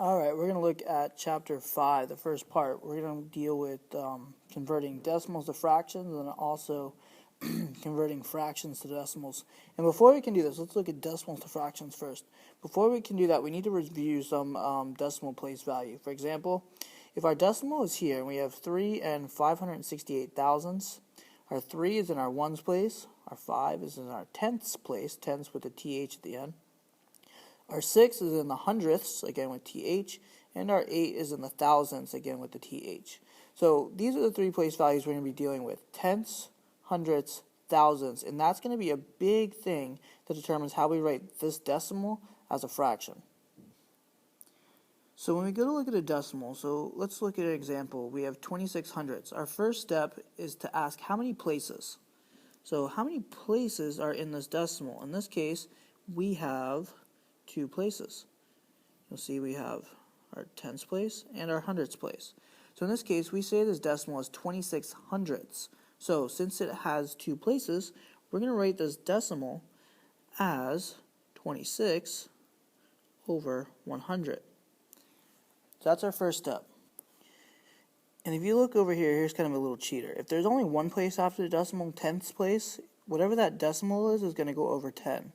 Alright, we're going to look at Chapter 5, the first part. We're going to deal with converting decimals to fractions and also converting fractions to decimals. And before we can do this, let's look at decimals to fractions first. Before we can do that, we need to review some decimal place value. For example, if our decimal is here and we have 3 and 568 thousandths, our 3 is in our ones place, our 5 is in our tenths place, tenths with a th at the end. Our 6 is in the hundredths, again with th, and our 8 is in the thousandths, again with the th. So these are the three place values we're going to be dealing with: tenths, hundredths, thousandths, and that's going to be a big thing that determines how we write this decimal as a fraction. So when we go to look at a decimal, so let's look at an example. We have 26 hundredths. Our first step is to ask how many places. So how many places are in this decimal? In this case, we have 2 places. You'll see we have our tenths place and our hundredths place. So in this case, we say this decimal is 26 hundredths. So since it has 2 places, we're going to write this decimal as 26 over 100. So that's our first step. And if you look over here, here's kind of a little cheater. If there's only 1 place after the decimal, tenths place, whatever that decimal is going to go over 10.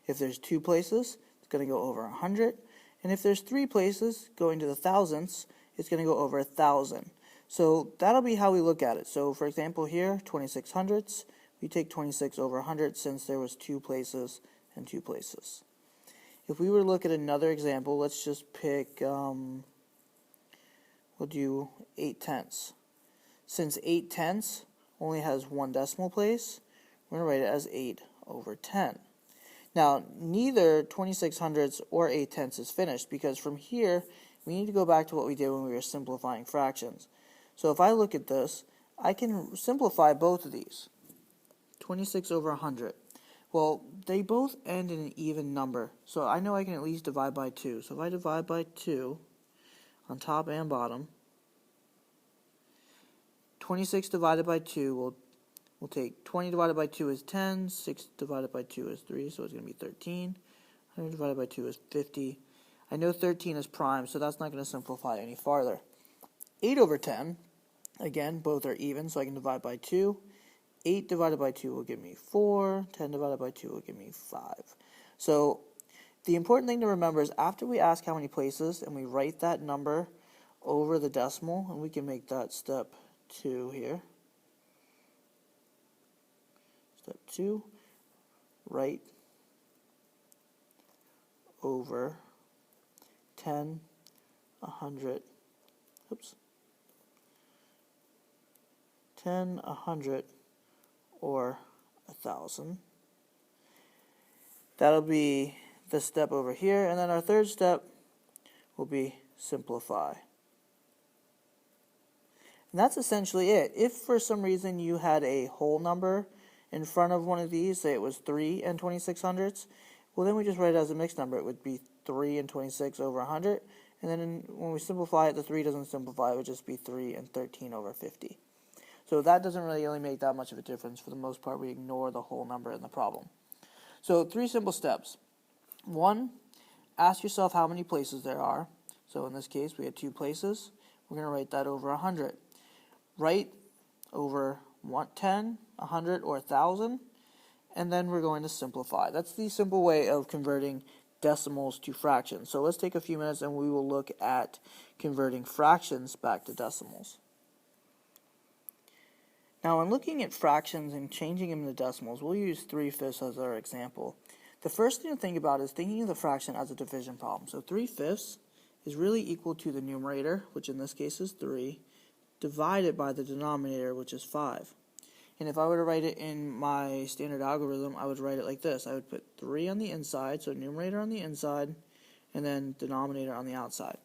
If there's 2 places, it's going to go over 100. And if there's 3 places going to the thousandths, it's going to go over 1,000. So that'll be how we look at it. So for example here, 26 hundredths, we take 26 over 100 since there was 2 places and 2 places. If we were to look at another example, let's just pick, we'll do 8 tenths. Since 8 tenths only has 1 decimal place, we're going to write it as 8 over 10. Now, neither 26 hundredths or 8 tenths is finished, because from here, we need to go back to what we did when we were simplifying fractions. So if I look at this, I can simplify both of these. 26 over 100. Well, they both end in an even number, so I know I can at least divide by 2. So if I divide by 2 on top and bottom, 26 divided by 2 will we'll take 20 divided by 2 is 10, 6 divided by 2 is 3, so it's going to be 13. 100 divided by 2 is 50. I know 13 is prime, so that's not going to simplify any farther. 8 over 10, again, both are even, so I can divide by 2. 8 divided by 2 will give me 4. 10 divided by 2 will give me 5. So the important thing to remember is after we ask how many places and we write that number over the decimal, and we can make that step 2 here. Step 2, write over 10, 100, 10, 100, or 1,000. That'll be the step over here, and then our third step will be simplify. And that's essentially it. If for some reason you had a whole number in front of one of these, say it was 3 and 26 hundredths, well then we just write it as a mixed number. It would be 3 and 26 over 100, and then when we simplify it, the 3 doesn't simplify, it would just be 3 and 13 over 50. So that doesn't really make that much of a difference. For the most part, we ignore the whole number in the problem. So 3 simple steps. 1, ask yourself how many places there are. So in this case, we had 2 places. We're going to write that over 100. Write over 10, 100, or 1,000, and then we're going to simplify. That's the simple way of converting decimals to fractions. So let's take a few minutes and we will look at converting fractions back to decimals. Now, when looking at fractions and changing them into decimals, we'll use 3/5 as our example. The first thing to think about is thinking of the fraction as a division problem. So 3/5 is really equal to the numerator, which in this case is 3, divided by the denominator, which is 5. And if I were to write it in my standard algorithm, I would write it like this. I would put 3 on the inside, so numerator on the inside, and then denominator on the outside.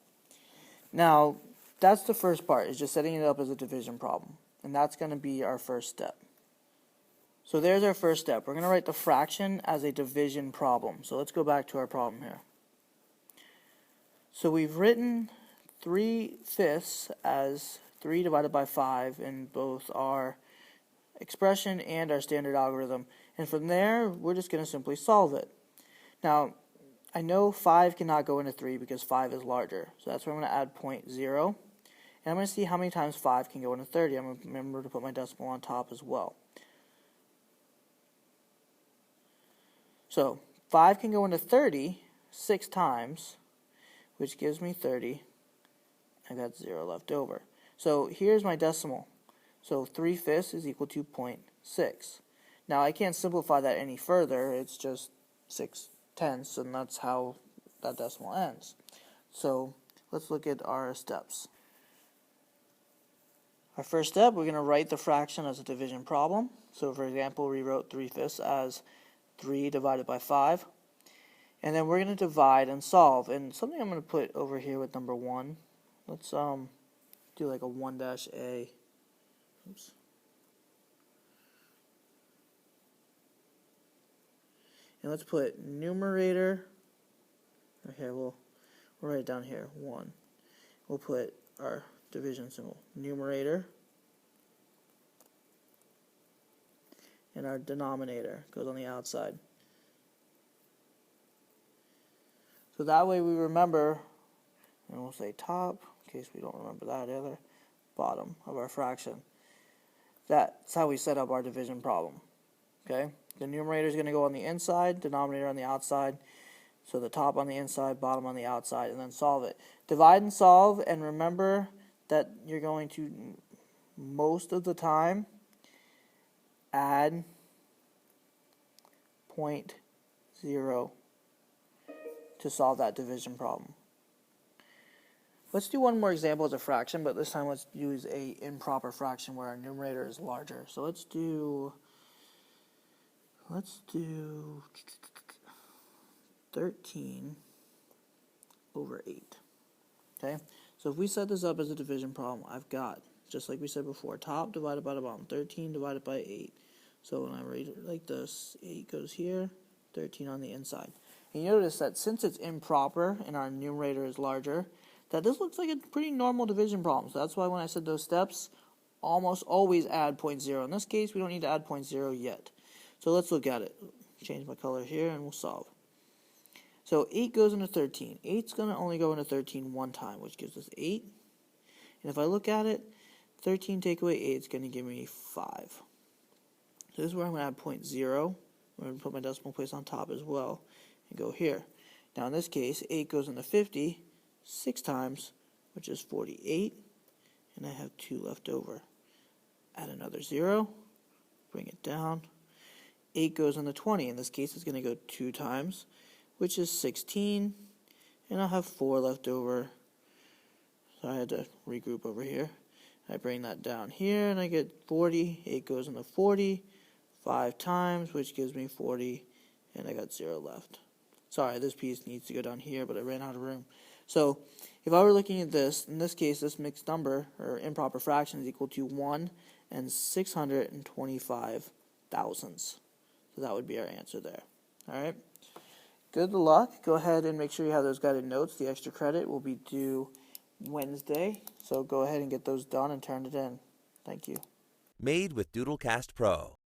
Now, that's the first part, is just setting it up as a division problem. And that's going to be our first step. So there's our first step. We're going to write the fraction as a division problem. So let's go back to our problem here. So we've written 3/5 as 3 divided by 5 in both our expression and our standard algorithm. And from there, we're just going to simply solve it. Now, I know 5 cannot go into 3 because 5 is larger. So that's where I'm going to add 0.0. And I'm going to see how many times 5 can go into 30. I'm going to remember to put my decimal on top as well. So 5 can go into 30 6 times, which gives me 30. I got 0 left over. So here's my decimal. So 3/5 is equal to 0.6. Now I can't simplify that any further. It's just 6/10, and that's how that decimal ends. So let's look at our steps. Our first step, we're going to write the fraction as a division problem. So for example, we wrote 3/5 as 3 divided by 5. And then we're going to divide and solve. And something I'm going to put over here with number 1. Let's do like a 1-A. Oops. And let's put numerator. Okay, we'll write it down here. 1. We'll put our division symbol, numerator, and our denominator goes on the outside. So that way we remember, and we'll say top, in case we don't remember that either, bottom of our fraction. That's how we set up our division problem. Okay, the numerator is going to go on the inside, denominator on the outside. So the top on the inside, bottom on the outside, and then solve it. Divide and solve, and remember that you're going to, most of the time, add 0.0 to solve that division problem. Let's do one more example as a fraction, but this time let's use a improper fraction where our numerator is larger. So let's do 13 over 8. Okay, so if we set this up as a division problem, I've got, just like we said before, top divided by the bottom, 13 divided by 8. So when I read it like this, 8 goes here, 13 on the inside. And you notice that since it's improper and our numerator is larger, that this looks like a pretty normal division problem. So that's why when I said those steps, almost always add 0.0. In this case, we don't need to add 0.0 yet. So let's look at it. Change my color here and we'll solve. So 8 goes into 13. 8's going to only go into 13 one time, which gives us 8. And if I look at it, 13 take away 8 is going to give me 5. So this is where I'm going to add 0.0. I'm going to put my decimal place on top as well and go here. Now in this case, 8 goes into 50 6 times, which is 48. And I have 2 left over. Add another 0. Bring it down. 8 goes into 20. In this case, it's going to go 2 times, which is 16. And I'll have 4 left over. So I had to regroup over here. I bring that down here, and I get 40. 8 goes into 40. 5 times, which gives me 40, and I got 0 left. Sorry, this piece needs to go down here, but I ran out of room. So if I were looking at this, in this case, this mixed number, or improper fraction, is equal to 1 and 625 thousandths. So that would be our answer there. All right. Good luck. Go ahead and make sure you have those guided notes. The extra credit will be due Wednesday, so go ahead and get those done and turn it in. Thank you. Made with Doodlecast Pro.